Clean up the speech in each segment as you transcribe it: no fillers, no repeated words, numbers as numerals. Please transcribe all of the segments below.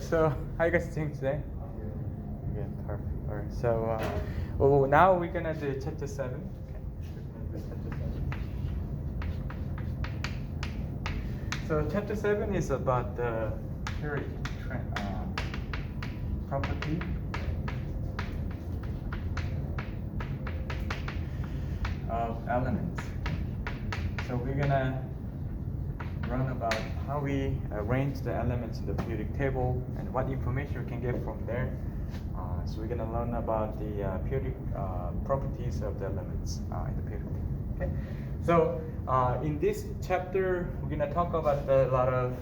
So how you guys doing today? Okay, perfect. All right. So now we're gonna do chapter 7. Okay. We're gonna do chapter 7. So chapter 7 is about the periodic property of elements. So we're gonna run about how we arrange the elements in the periodic table and what information we can get from there. So we're gonna learn about the periodic properties of the elements in the periodic table. Okay. So in this chapter, we're gonna talk about a lot of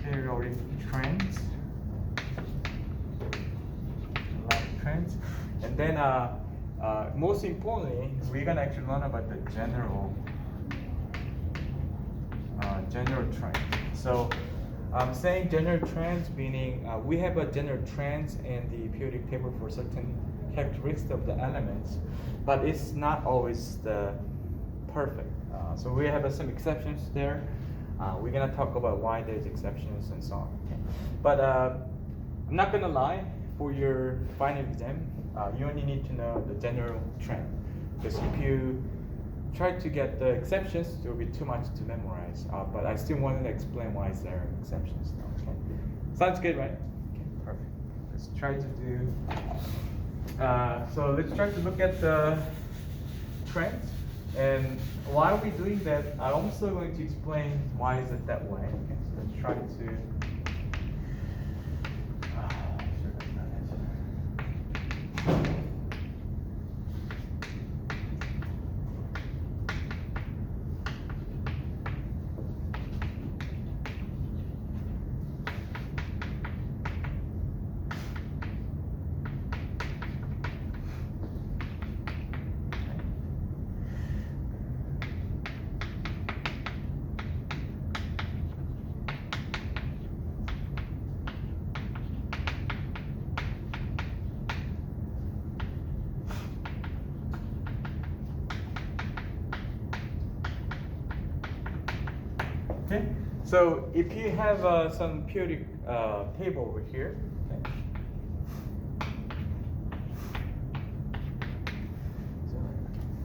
periodic trends, and then most importantly, we're gonna actually learn about the general trend. So I'm saying general trends meaning we have a general trends in the periodic table for certain characteristics of the elements, but it's not always the perfect. So we have some exceptions there. We're gonna talk about why there's exceptions and so on. Okay. But I'm not gonna lie, for your final exam, you only need to know the general trend, because if you try to get the exceptions, it will be too much to memorize. But I still want to explain why there are exceptions. Okay, sounds good, right? Okay, perfect. Let's try to do. So let's try to look at the trends, and while we're doing that, I'm also going to explain why is it that way. Okay, so let's try to. Okay, so if you have some periodic table over here, okay.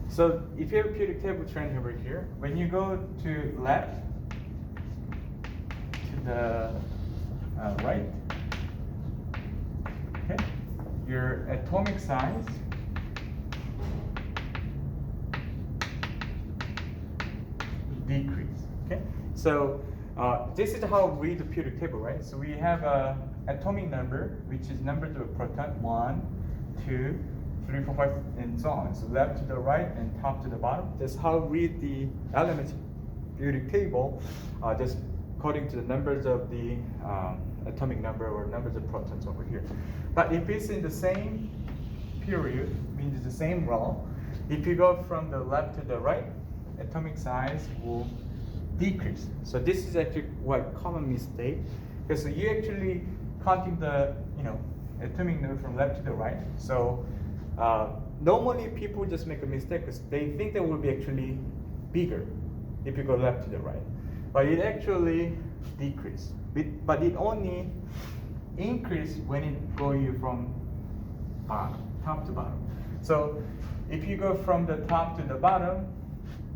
So if you have a periodic table trend over here, when you go to left to the right, okay, your atomic size decrease. Okay, so this is how we read the periodic table, right? So we have a atomic number, which is numbers of proton 1, 2, 3, 4, 5, and so on. So left to the right and top to the bottom. That's how we read the elements periodic table, just according to the numbers of the atomic number or numbers of protons over here. But if it's in the same period, means it's the same row, if you go from the left to the right, atomic size will decrease. So this is actually quite common mistake, because you actually counting the atomic number from left to the right. So normally people just make a mistake because they think that will be actually bigger if you go left to the right, but it actually decrease. But it only increase when it go you from top to bottom. So if you go from the top to the bottom,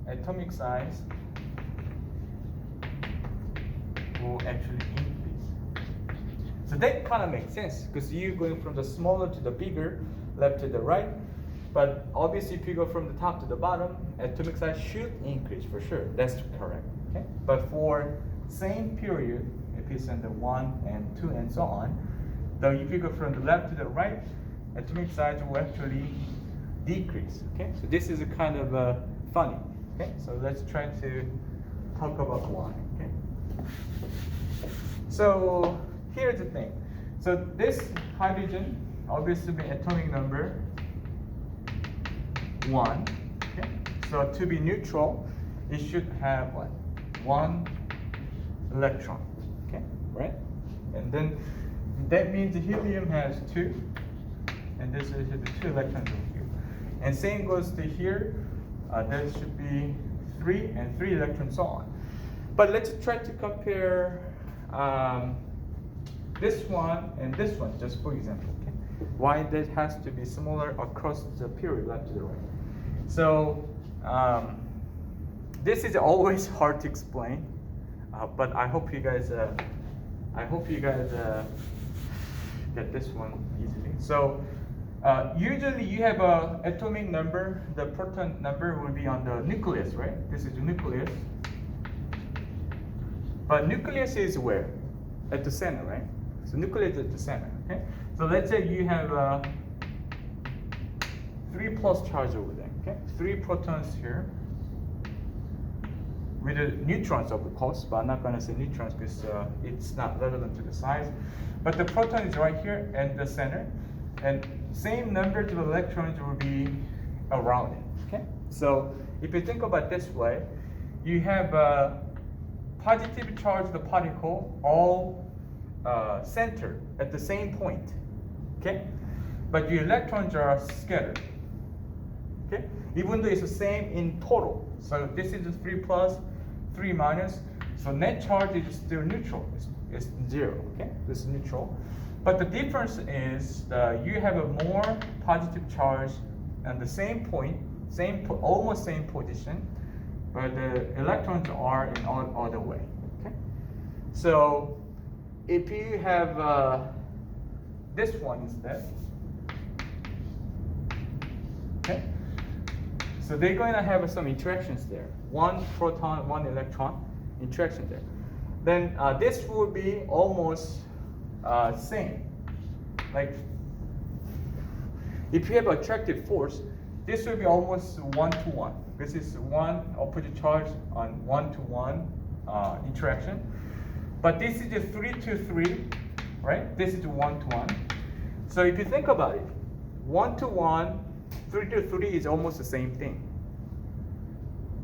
atomic size will actually increase. So that kind of makes sense, because you're going from the smaller to the bigger, left to the right. But obviously, if you go from the top to the bottom, atomic size should increase for sure. That's correct. Okay. But for same period, if it's in the 1 and 2 and so on, though if you go from the left to the right, atomic size will actually decrease. Okay. So this is a kind of funny. Okay. So let's try to talk about why. Okay. So here's the thing. So this hydrogen, obviously the atomic number 1. Okay. So to be neutral, it should have what? 1 electron. Okay, right? And then that means the helium has 2, and this is the 2 electrons over here. And same goes to here. There should be 3 and 3 electrons, so on. But let's try to compare this one and this one, just for example. Okay? Why that has to be smaller across the period left to the right. So this is always hard to explain, but I hope you guys get this one easily. So usually you have a atomic number, the proton number will be on the nucleus, right? This is the nucleus. But nucleus is where? At the center, right? So nucleus is at the center, okay? So let's say you have 3 plus charge over there, okay? 3 protons here with the neutrons, of course, but I'm not going to say neutrons because it's not relevant to the size. But the proton is right here at the center, and same numbers of electrons will be around it. Okay. So if you think about it this way, you have a positive charge of the particle all centered at the same point. Okay. But the electrons are scattered. Okay. Even though it's the same in total. So this is 3 plus, 3 minus. So net charge is still neutral. It's 0. Okay, this is neutral. But the difference is you have a more positive charge at the same point, almost same position, but the electrons are in all other way. Okay, so if you have this one instead, okay, so they're going to have some interactions there. 1 proton, 1 electron interaction there. Then this will be almost same. Like if you have attractive force, this will be almost 1-to-1. This is 1 opposite charge on 1-to-1 interaction. But this is a 3-to-3, right? This is 1-to-1. So if you think about it, 1-to-1, 3-to-3 is almost the same thing.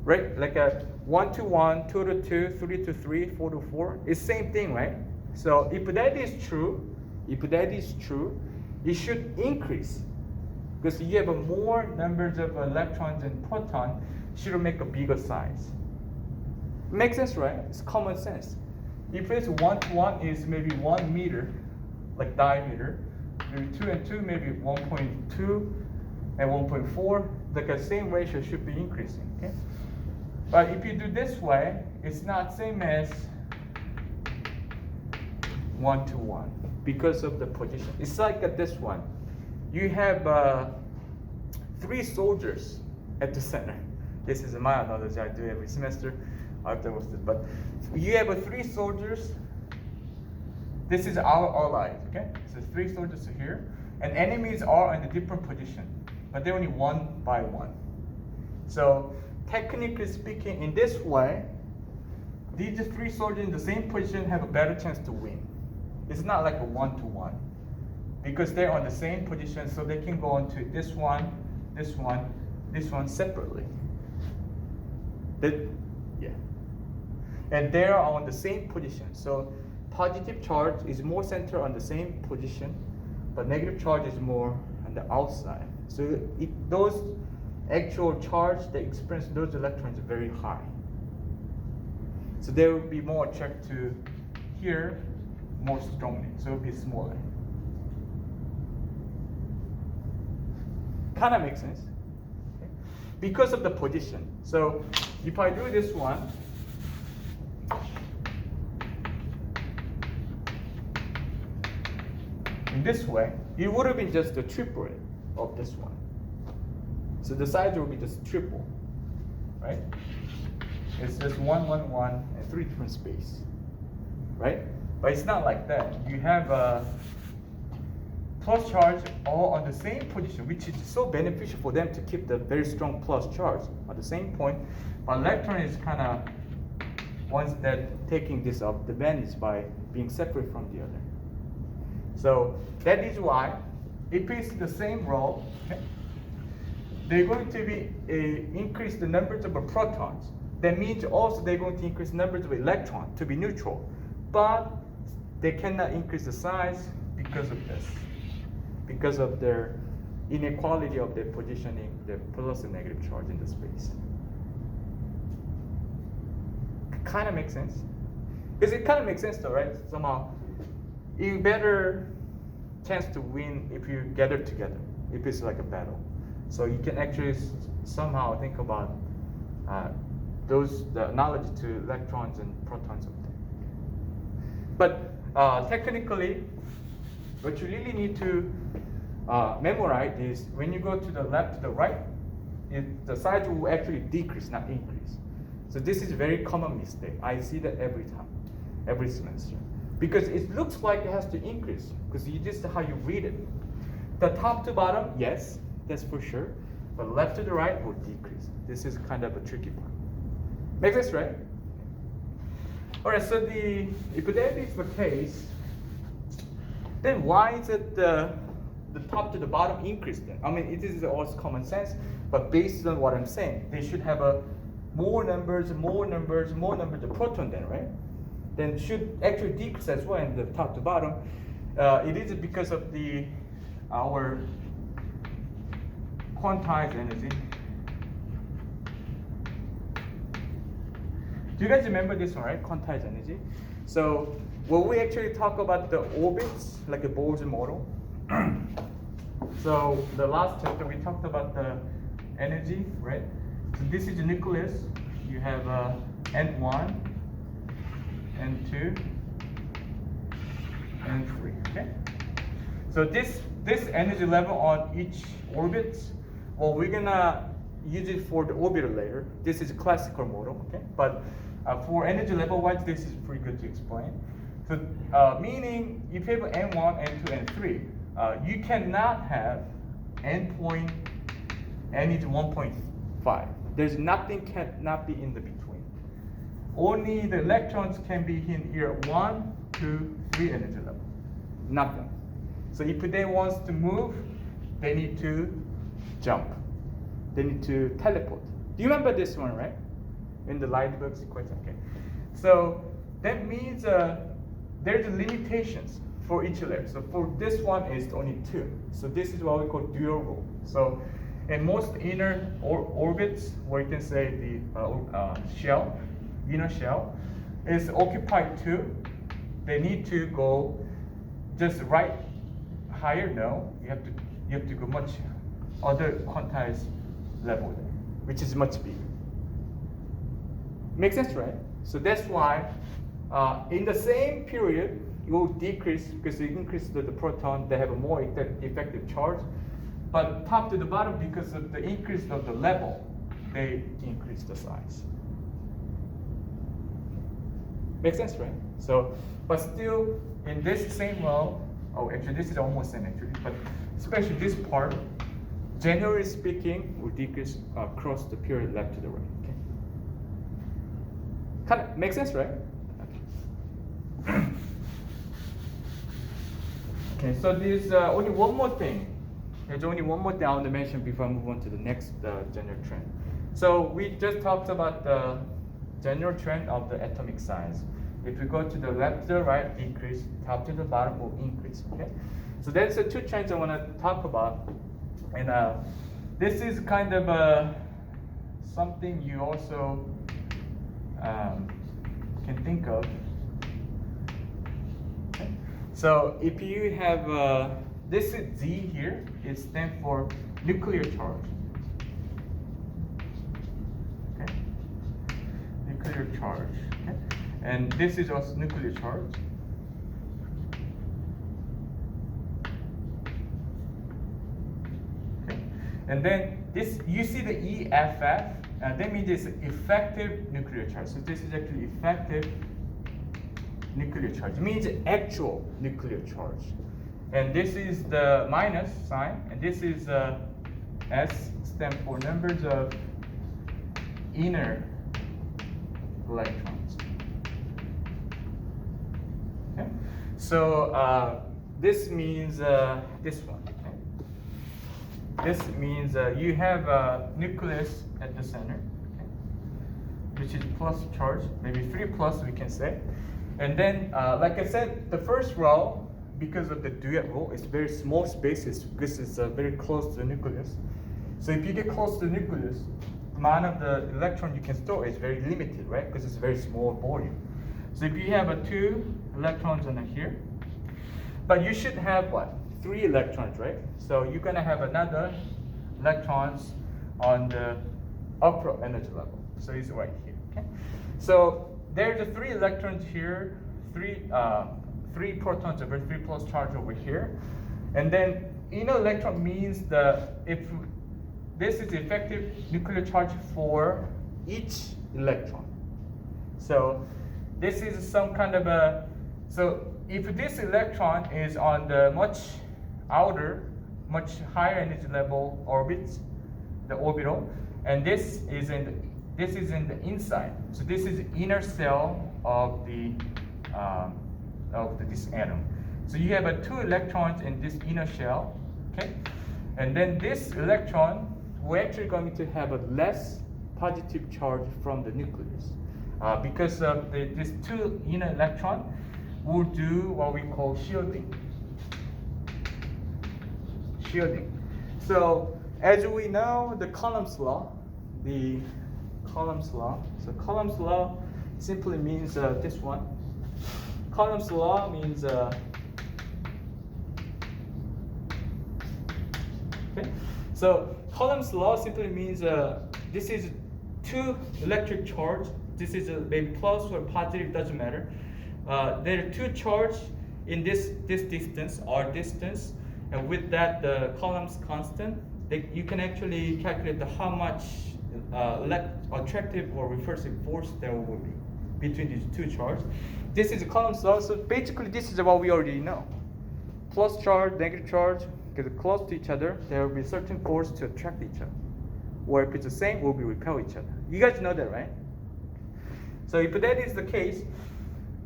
Right? Like a 1-to-1, 2-to-2, 3-to-3, 4-to-4, it's same thing, right? So if that is true, it should increase because you have more numbers of electrons and protons, should make a bigger size. Makes sense, right? It's common sense. If it's 1-to-1 is maybe 1 meter, like diameter, maybe 2 and 2, maybe 1.2 and 1.4, like the same ratio should be increasing. Okay? But if you do this way, it's not same as 1-to-1 because of the position. It's like this one. You have 3 soldiers at the center. This is my analogy I do every semester afterwards. But you have 3 soldiers. This is our allies, okay? So 3 soldiers are here. And enemies are in a different position. But they're only 1 by 1. So technically speaking, in this way, these 3 soldiers in the same position have a better chance to win. It's not like a 1-to-1 because they're on the same position, so they can go on to this one, this one, this one separately. Yeah. And they are on the same position. So positive charge is more centered on the same position, but negative charge is more on the outside. So those actual charge they experience those electrons are very high. So they will be more attracted to here more strongly. So it will be smaller. Kind of makes sense. Okay. Because of the position. So if I do this one, in this way, it would have been just the triplet of this one. So the size will be just triple, right? It's just 1, 1, 1, and 3 different space, right? But it's not like that. You have a plus charge all on the same position, which is so beneficial for them to keep the very strong plus charge at the same point. But electron is kind of ones that taking this up the advantage by being separate from the other. So that is why if it's the same role, okay, they're going to be increase the numbers of protons. That means also they're going to increase numbers of electrons to be neutral. But they cannot increase the size because of this. Because of their inequality of their positioning, the plus and negative charge in the space. Kind of makes sense. Because it kind of makes sense though, right? Somehow, you better chance to win if you gather together, if it's like a battle. So you can actually somehow think about the analogy to electrons and protons of them. But technically, what you really need to memorize is when you go to the left to the right, the size will actually decrease, not increase. So this is a very common mistake. I see that every time, every semester. Because it looks like it has to increase, because this is how you read it. The top to bottom, yes, that's for sure. But left to the right will decrease. This is kind of a tricky part. Makes sense, right? All right, so if that is the case, then why is it the top to the bottom increase then? I mean, it is also common sense, but based on what I'm saying, they should have more numbers of proton then, right? Then should actually decrease as well in the top to bottom. It is because of our quantized energy. Do you guys remember this one, right? Quantized energy. So when we actually talk about the orbits, like a Bohr's model. So the last chapter we talked about the energy, right? So this is the nucleus. You have N1, N2, N3. Okay. So this energy level on each orbit, well, we're gonna use it for the orbiter later. This is a classical model, okay? But for energy level wise, this is pretty good to explain. So meaning if you have N1, N2, N3, you cannot have N is 1.5. There's nothing cannot be in the between. Only the electrons can be in here 1, 2, 3 energy level. Nothing. So if they want to move, they need to jump. They need to teleport. Do you remember this one, right? In the Lightbug sequence, okay. So that means there's limitations for each layer. So for this one is only 2. So this is what we call dual rule. So in most inner orbits, or you can say the shell, inner shell, is occupied 2. They need to go just right higher. No, you have to go much other quantized level there, which is much bigger. Makes sense, right? So that's why in the same period it will decrease because it increases the proton. They have a more effective charge. But top to the bottom, because of the increase of the level, they increase the size. Makes sense, right? So, but still in this same row, actually this is almost same actually, but especially this part, generally speaking, will decrease across the period left to the right. Okay. Kind of makes sense, right? Okay. Okay, so there's only one more thing. There's only one more thing I want to mention before I move on to the next general trend. So we just talked about the general trend of the atomic size. If we go to the left to the right, decrease, top to the bottom will increase. Okay, so that's the two trends I want to talk about. And this is kind of something you also can think of. Okay. So if you have this is Z here, it stands for nuclear charge. Okay, nuclear charge. Okay, and this is also nuclear charge. Okay, and then this you see the EFF. That means it's effective nuclear charge. So this is actually effective nuclear charge. It means actual nuclear charge. And this is the minus sign, and this is S stands for numbers of inner electrons. Okay, so this means this one. Okay? This means you have a nucleus at the center, okay, which is plus charge, maybe 3 plus we can say, and then like I said, the first row, because of the duet rule, it's very small spaces because it's very close to the nucleus. So if you get close to the nucleus, the amount of the electron you can store is very limited, right? Because it's a very small volume. So if you have 2 electrons in here, But you should have what? 3 electrons, right? So you're gonna have another electrons on the upper energy level. So it's right here. Okay. So there's the 3 electrons here, 3 protons over 3 plus charge over here, and then inner electron means if this is the effective nuclear charge for each electron. So this is some kind of so if this electron is on the much higher energy level orbits, the orbital, and this is in the inside. So this is the inner cell of this atom. So you have 2 electrons in this inner shell, okay? And then this electron, we're actually going to have a less positive charge from the nucleus. Because of these 2 inner electrons will do what we call shielding. So as we know, the Coulomb's law, So Coulomb's law simply means this one. Coulomb's law means okay. So Coulomb's law simply means this is 2 electric charge. This is maybe plus or positive, doesn't matter. There are 2 charge in this distance, r distance, and with that the Coulomb's constant, you can actually calculate how much attractive or repulsive force there will be between these 2 charges. This is Coulomb's law. So basically, this is what we already know. Plus charge, negative charge, get close to each other, there will be certain force to attract each other. Or if it's the same, will be repel each other. You guys know that, right? So if that is the case,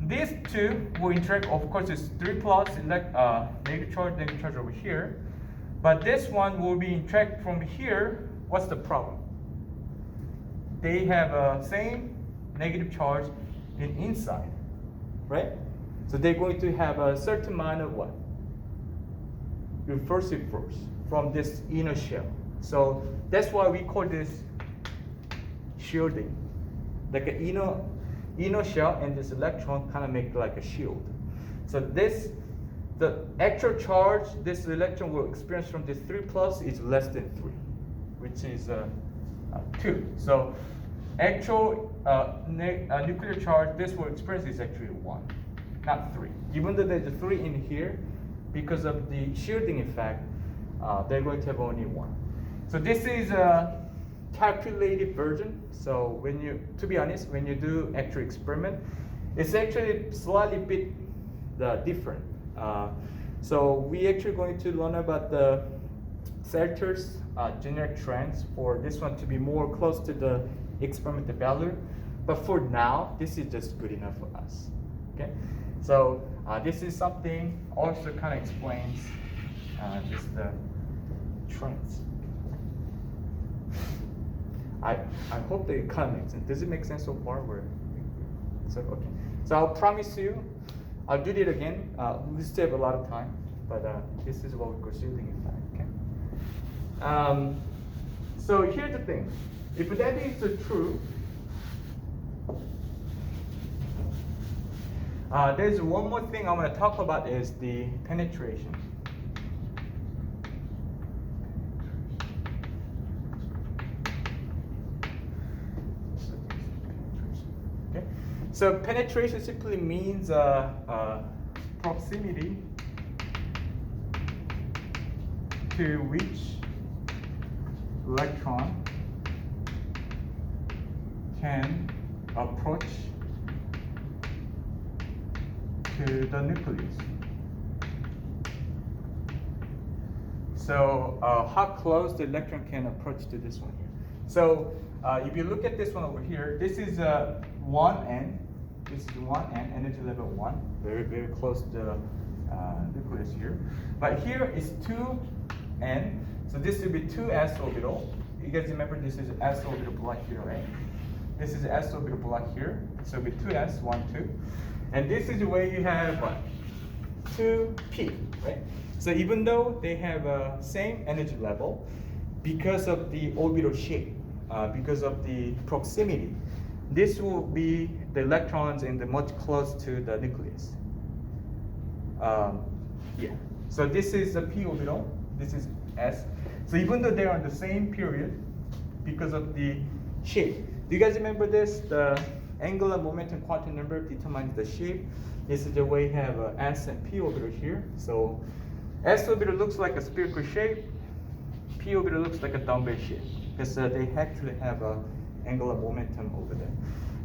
these 2 will interact. Of course, it's 3 plus negative charge over here. But this one will be interact from here. What's the problem? They have same negative charge inside, right? So they're going to have a certain amount of what? Repulsive force from this inner shell. So that's why we call this shielding. Like an inner shell and this electron kind of make like a shield. So the actual charge this electron will experience from this 3 plus is less than 3, which is 2. So actual nuclear charge this will experience is actually 1, not 3. Even though there's a 3 in here, because of the shielding effect, they're going to have only 1. So this is a calculated version. So to be honest, when you do actual experiment, it's actually slightly bit different. So we actually going to learn about the Salter's generic trends for this one to be more close to the experimental value. But for now, this is just good enough for us. Okay. So this is something also kind of explains just the trends. I hope that it kind of makes sense. Does it make sense so far? So okay. So I'll promise you, I'll do it again. We still have a lot of time, but this is what we call shielding effect. Okay. So here's the thing. If that is true, there's one more thing I want to talk about is the penetration. Okay. So penetration simply means proximity to which electron can approach to the nucleus. So how close the electron can approach to this one here. So if you look at this one over here, this is 1n. This is 1n, energy level 1, very, very close to the nucleus here. But here is 2n, so this will be 2s orbital. You guys remember this is s orbital block here, right? This is s orbital block here, so it'll be 2s, 1, 2. And this is where you have what? 2p, right? So even though they have same energy level, because of the orbital shape, because of the proximity, this will be the electrons in the much close to the nucleus. Yeah. So this is a p orbital. This is s. So even though they're on the same period, because of the shape. Do you guys remember this? The angular momentum quantum number determines the shape. This is the way you have s and p orbital here. So s orbital looks like a spherical shape. P orbital looks like a dumbbell shape because they actually have a angular momentum over there.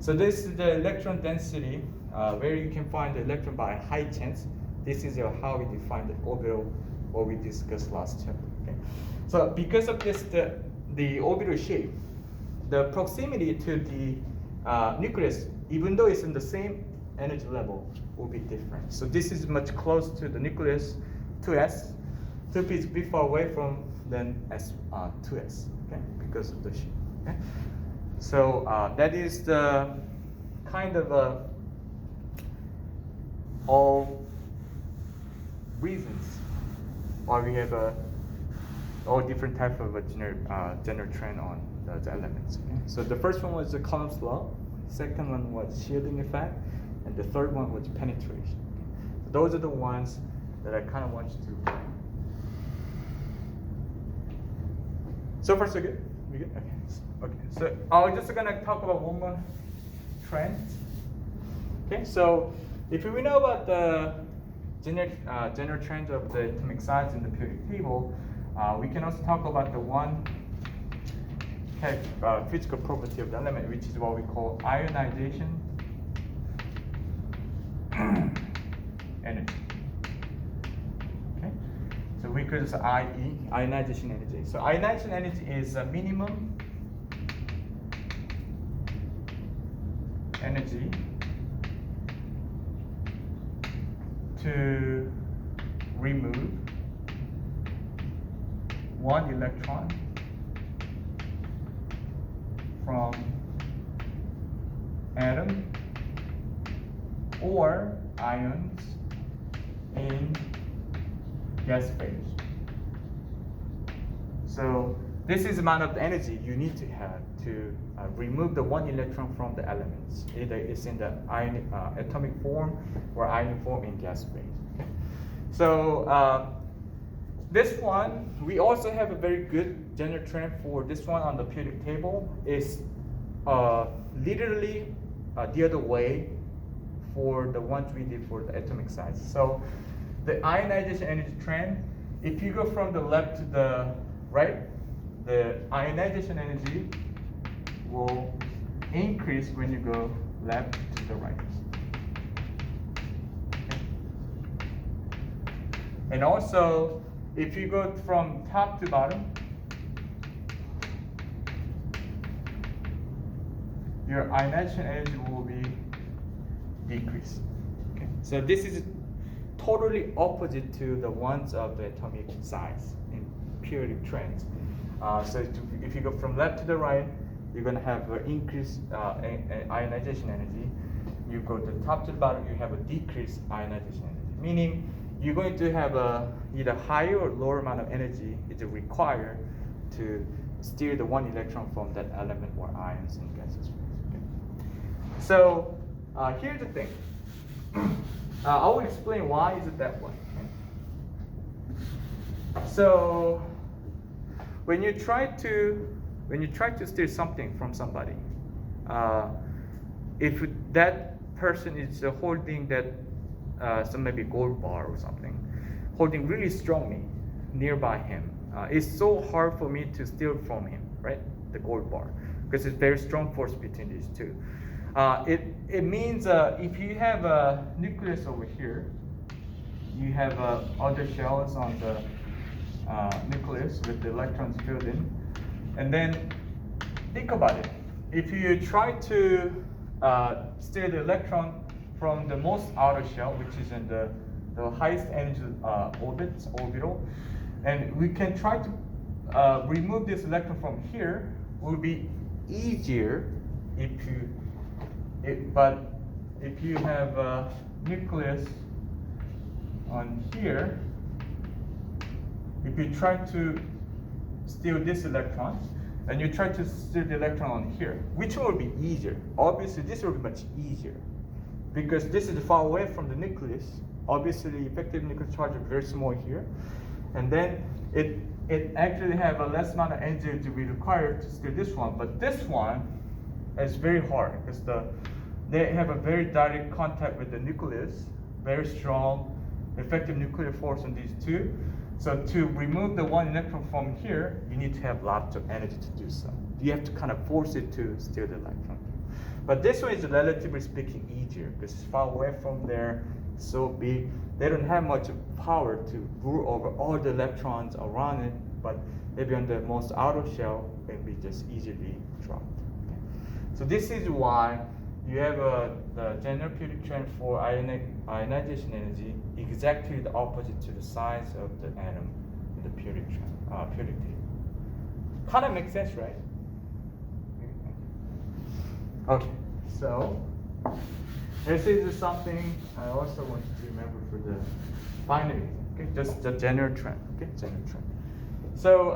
So this is the electron density, where you can find the electron by high chance. This is how we define the orbital, what we discussed last chapter. Okay. So because of this, the orbital shape, the proximity to the nucleus, even though it's in the same energy level, will be different. So this is much closer to the nucleus, 2s. 2p is a bit far away from than 2s, okay, because of the shape. Okay? So that is the kind of all reasons why we have all different type of general trend on the elements. Okay? So the first one was the Coulomb's law, second one was shielding effect, and the third one was penetration. Okay? So those are the ones that I kind of want you to. So far so good. We good? Okay. Okay. So I'm just gonna talk about one more trend. Okay. So if we know about the general trend of the atomic size in the periodic table, we can also talk about the one physical property of the element, which is what we call ionization energy. Okay, so we could use IE, ionization energy. So ionization energy is a minimum energy to remove one electron from atom or ions in gas phase. So this is the amount of energy you need to have to remove the one electron from the elements. Either it's in the atomic form or ionic form in gas phase. Okay. So this one, we also have a very good general trend for this one on the periodic table. Is literally the other way for the ones we did for the atomic size. So the ionization energy trend, if you go from the left to the right, the ionization energy will increase when you go left to the right. Okay. And also, if you go from top to bottom, your ionization energy will be decreased. Okay. So this is totally opposite to the ones of the atomic size in periodic trends. So if you go from left to the right, you're going to have an increased ionization energy. You go to top to the bottom, you have a decreased ionization energy. Meaning you're going to have either higher or lower amount of energy is required to steer the one electron from that element or ions in gaseous phase. Okay. So here's the thing. I will explain why is it that way. Okay. So when you try to steal something from somebody, if that person is holding that some maybe gold bar or something, holding really strongly nearby him, it's so hard for me to steal from him, right? The gold bar, because it's very strong force between these two. It means if you have a nucleus over here, you have other shells on the nucleus with the electrons filled in, and then think about it. If you try to steal the electron from the most outer shell, which is in the highest energy orbital, and we can try to remove this electron from here, will be easier but if you have a nucleus on here, if you try to steal this electron, and you try to steal the electron on here, which one will be easier? Obviously, this will be much easier, because this is far away from the nucleus obviously effective nuclear charge is very small here, and then it actually have a less amount of energy to be required to steer this one, but this one is very hard because they have a very direct contact with the nucleus, very strong effective nuclear force on these two. So to remove the one electron from here, you need to have lots of energy to do so. You have to kind of force it to steer the electron. But this one is relatively speaking easier because it's far away from there, so big. They don't have much power to rule over all the electrons around it, but maybe on the most outer shell, it can be just easily dropped. Okay. So this is why you have the general periodic trend for ionization energy exactly the opposite to the size of the atom in the periodic table. Kind of makes sense, right? Okay, so this is something I also want you to remember for the binary. Okay, just the general trend. Okay, general trend. So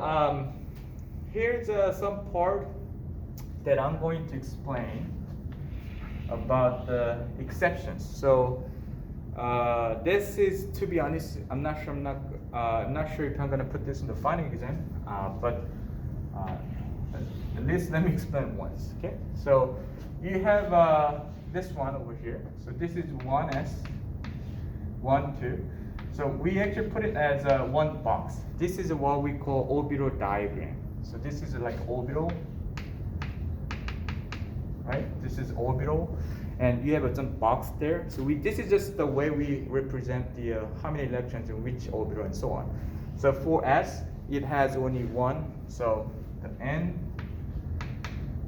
here's some part that I'm going to explain about the exceptions. So this is, to be honest, I'm not sure if I'm going to put this in the final exam, but at least let me explain once. Okay, so you have this one over here. So this is 1s, 1, 2. So we actually put it as one box. This is what we call orbital diagram. So this is like orbital, right? This is orbital, and you have some box there. So this is just the way we represent the how many electrons in which orbital and so on. So for S, it has only one. So the N,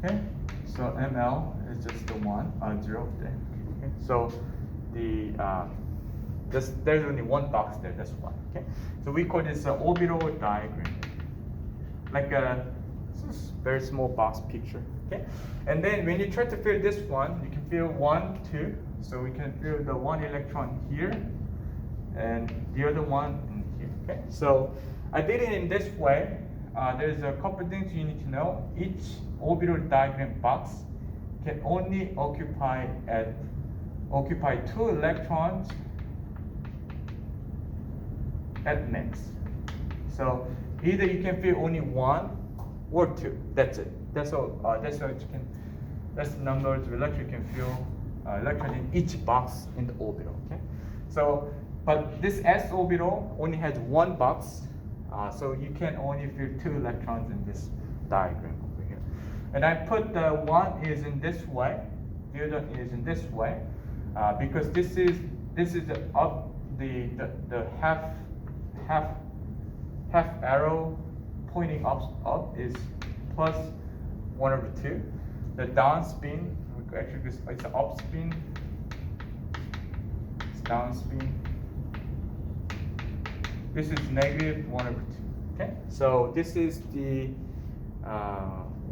okay. So ML is just the one, 0 there. Okay. So there's only one box there. That's why. Okay. So we call this orbital diagram, like a very small box picture. Okay. And then when you try to fill this one, you can fill 1, 2. So we can fill the one electron here, and the other one in here. Okay. So I did it in this way. There's a couple things you need to know. Each orbital diagram box can only occupy 2 electrons at max. So either you can fill only 1 or 2. That's it. That's all. That's what you can. That's the number of electrons you can fill electrons in each box in the orbital. Okay. So, but this s orbital only has one box, so you can only fill 2 electrons in this diagram over here. And I put the one is in this way, the other is in this way, because this is the up the half arrow pointing up is plus 1/2. The down spin, actually it's an up spin, it's down spin. This is negative 1/2. Okay, so this is the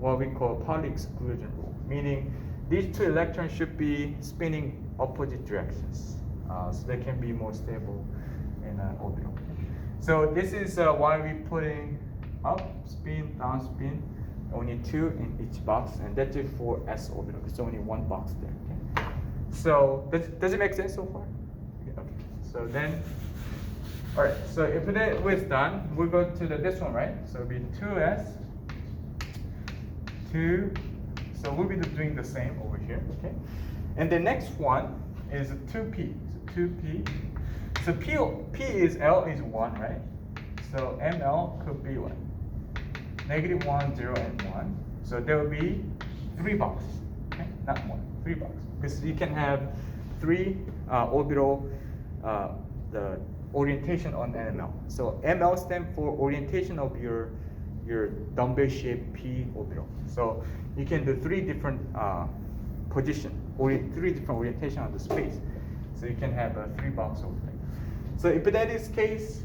what we call Pauli exclusion rule, meaning these 2 electrons should be spinning opposite directions, so they can be more stable in an orbital. So this is why we putting up spin, down spin, only 2 in each box, and that's it for s orbital. It's only one box there. Okay? So does it make sense so far? Okay. So then, all right. So if that was done, we'll go to this one, right? So it'll be 2s, 2. So we'll be doing the same over here. Okay. And the next one is 2p. So 2p. So P is L is 1, right? So ML could be what? -1, 0, and 1. So there will be 3 boxes, okay? Not 1, 3 boxes. Because you can have 3 orbital, the orientation on NML. So ML stands for orientation of your dumbbell-shaped P orbital. So you can do 3 different position, or 3 different orientation of the space. So you can have a 3 box over there. So if that is the case,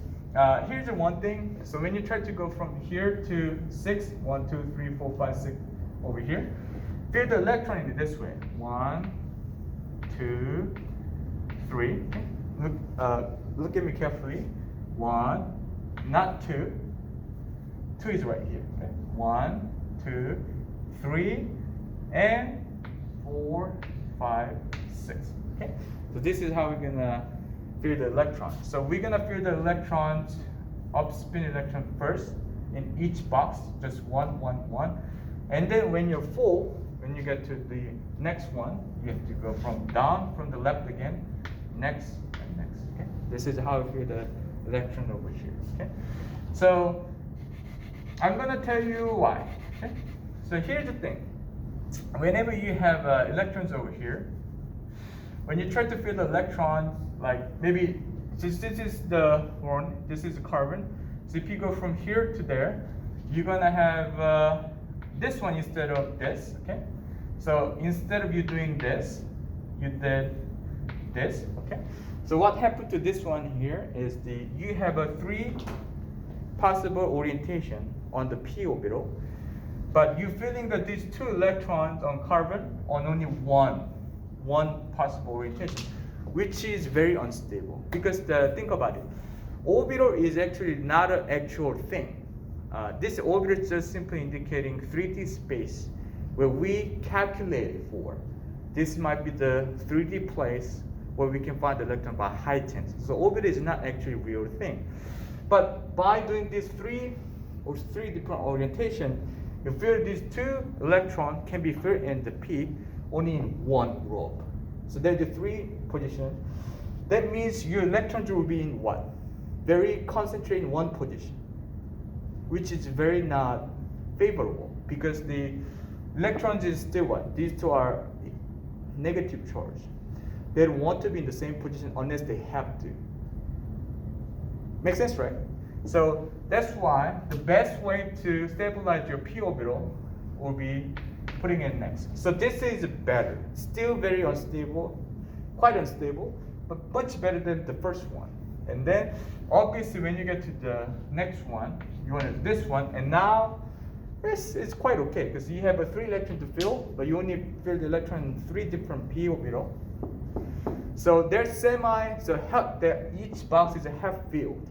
here's the one thing. So when you try to go from here to 6, 1, 2, 3, 4, 5, 6 over here, fill the electron in this way. 1, 2, 3. Okay. Look at me carefully. 1, not 2. 2 is right here. Okay. 1, 2, 3, and 4, 5, 6. Okay. So this is how we're gonna fill the electron. So we're gonna fill the electrons, up spin electron first in each box, just one, one, one. And then when you're full, when you get to the next one, you have to go from down from the left again, next and next. Okay. This is how we fill the electron over here. Okay. So I'm gonna tell you why. Okay. So here's the thing. Whenever you have electrons over here, when you try to fill the electrons, like maybe since this is the boron, this is the carbon. So if you go from here to there, you're gonna have this one instead of this. Okay. So instead of you doing this, you did this. Okay. So what happened to this one here is you have a 3 possible orientation on the p orbital, but you're filling these 2 electrons on carbon on only one possible orientation, which is very unstable. Because think about it, orbital is actually not an actual thing. This orbital is just simply indicating 3D space where we calculated for. This might be the 3D place where we can find the electron by high chance. So orbital is not actually a real thing. But by doing these 3 different orientation, you feel these 2 electrons can be filled in the p only in one rope. So there's the 3 positions. That means your electrons will be in what? Very concentrated in one position, which is very not favorable because the electrons is still what? These 2 are negative charge. They don't want to be in the same position unless they have to. Makes sense, right? So that's why the best way to stabilize your p orbital will be putting it next. So this is better. Still very unstable, quite unstable, but much better than the first one. And then obviously when you get to the next one, you want this one, and now it's quite okay because you have a 3 electron to fill, but you only fill the electron in 3 different p orbital. So they're each box is a half filled.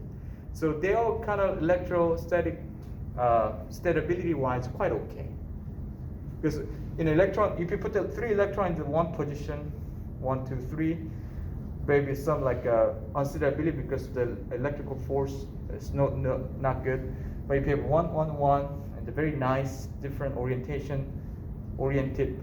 So they all kind of electrostatic stability wise quite okay. Because in electron, if you put the 3 electrons in one position, 1, 2, 3, maybe some like unstability because the electrical force is not good. But if you have 1, 1, 1, and the very nice different oriented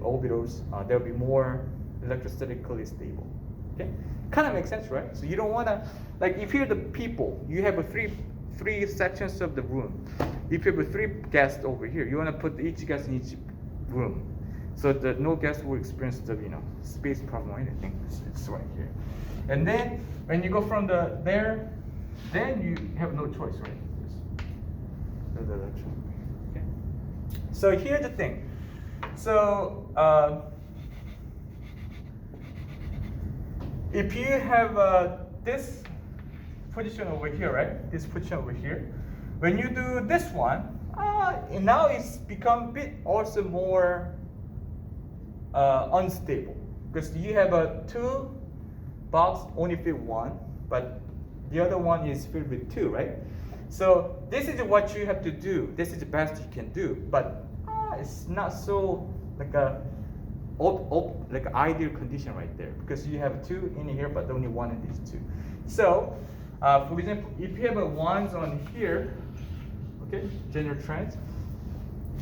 orbitals, they'll be more electrostatically stable. Okay, kind of makes sense, right? So you don't want to, like if you're the people, you have a three sections of the room. If you have a 3 guests over here, you want to put each guest in each room, so that no guest will experience the space problem or anything. It's right here. And then when you go from there, then you have no choice, right? Okay. So here's the thing. So if you have this position over here, right? This position over here. When you do this one, now it's become a bit also more unstable because you have a 2 box only fit 1, but the other one is filled with 2, right? So this is what you have to do. This is the best you can do, but it's not so like a like ideal condition right there because you have 2 in here, but only 1 in these 2. So, for example, if you have a 1s on here, okay, general trends,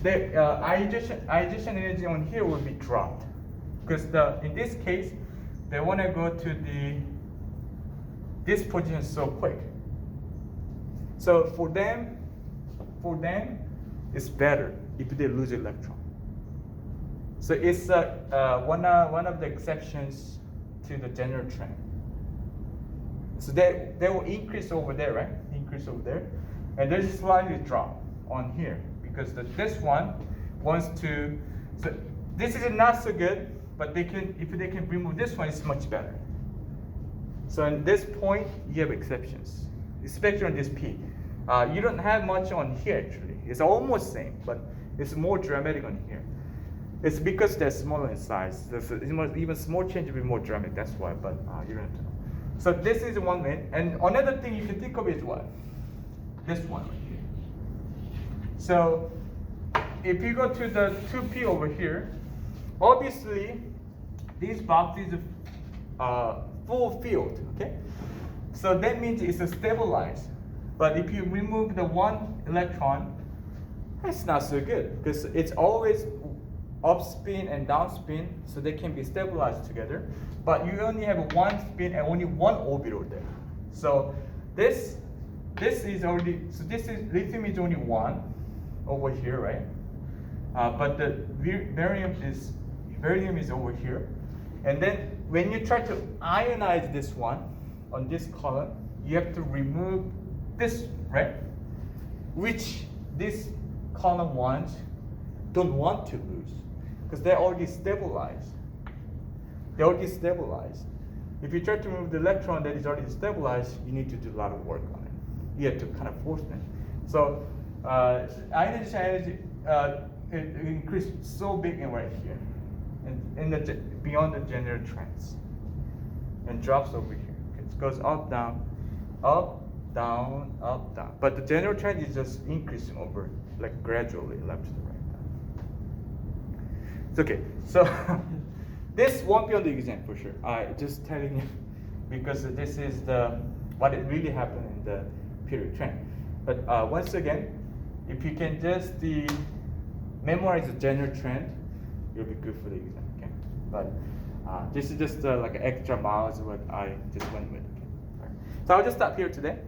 the ionization energy on here will be dropped because in this case they want to go to this position so quick. So for them, it's better if they lose electron. So it's one of the exceptions to the general trend. So they will increase over there, right? Increase over there, and there's a slightly drop on here because this one wants to. So this is not so good, but if they can remove this one, it's much better. So at this point, you have exceptions, especially on this P. You don't have much on here actually. It's almost same, but it's more dramatic on here. It's because they're smaller in size. Even small change will be more dramatic. That's why. But you don't have to know. So this is one way. And another thing you can think of is what? This one right here. So if you go to the 2p over here, obviously these boxes are full filled. Okay. So that means it's a stabilized. But if you remove the one electron, it's not so good because it's always up spin and down spin, so they can be stabilized together. But you only have one spin and only one orbital there. So this is already, so this is, lithium is only one over here, right? But the barium is over here. And then when you try to ionize this one on this column, you have to remove this, right? Which this column ones don't want to lose because they're already stabilized. They're already stabilized. If you try to remove the electron that is already stabilized, you need to do a lot of work on it. You have to kind of force them. So ionization energy it increased so big in right here, and beyond the general trends, and drops over here. It goes up, down, up, down, up, down. But the general trend is just increasing over, like gradually left to the right. It's okay. So this won't be on the exam for sure. Just telling you because this is the what it really happened in the period trend. But once again, if you can just memorize the general trend, you'll be good for the exam. Okay. But this is just like an extra miles what I just went with. Okay. All right. So I'll just stop here today.